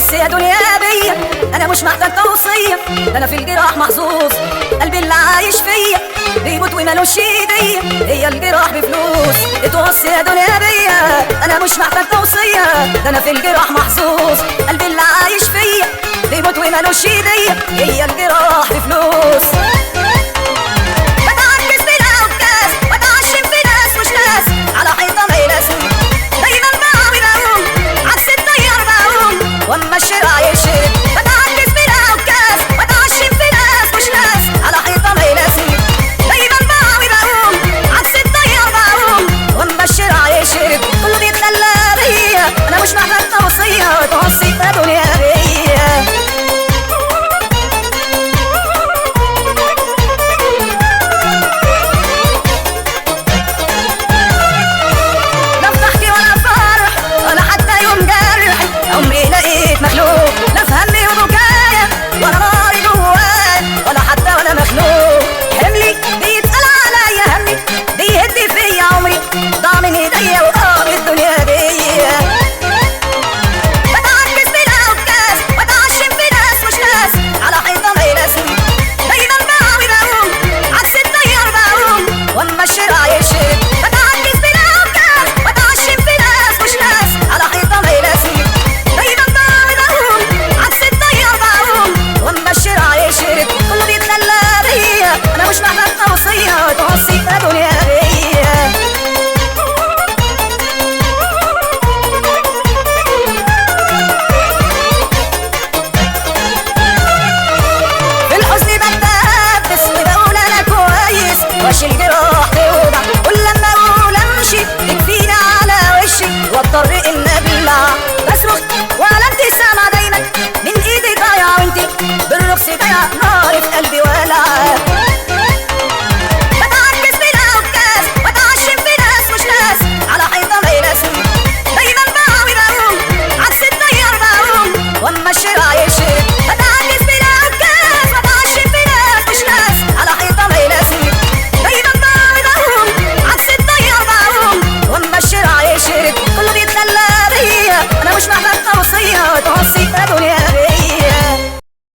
بص يا دنيا بيا انا مش محتاج توصيه، ده انا في الجراح محظوظ، قلبي اللي عايش فيا بيموت ومالوش ايديا، هي الجراح بفلوس. اتوصي يا دنيا بيا انا مش محتاج توصيه، ده انا في الجراح محظوظ، قلبي اللي عايش فيا بيموت ومالوش ايديا، هي الجراح بفلوس. بتعكس بالعكاز واتعشم في ناس مش ناس، على حيطه ما يلاسوني دايما بعاود اقوم عكس التيار بقوم واما الشارع يشرب. بتعكس بالعكاز واتعشم في ناس مش ناس، على حيطه ما يلاسوني دايما بعاود اقوم عكس التيار بقوم واما الشارع يشرب. كله بيتخلى بيا انا مش محتاج توصيه، توصي يا دنيا بيا. مخلوق لا في همي وبكايا ولا ناري جوايا ولا حتى ولا مخلوق، حملي بيتقال عليا همي بيهد فيا عمري، ضاع من ايديا وضاع من الدنيا بيا. بتعكس بالعكاز واتعشم في ناس مش ناس، على حيطه ما يلاسوني دايما بعاود اقوم عكس التيار بقوم واما الشارع يشرب. بتعكس بالعكاز واتعشم في ناس مش ناس، على حيطه ما يلاسوني كله بيتخلى بيا انا مش محتاج توصيه، توصي يا دنيا بيا. في الحزن بتدبس وبقول انا كويس واشيل جراح توجع، كل لما اقول امشي تكفيني على وشي واضطر ان ابلع، بصرخ وعلى ابتسامه دايما من ايدي ضايعه وانتي بالرقص ضايعه نار في قلبي ولعه. بتعكس بالعكاز واتعشم في ناس مش ناس، على حيطه ما يلاسوني دايما بعاود اقوم عكس التيار بقوم واما الشارع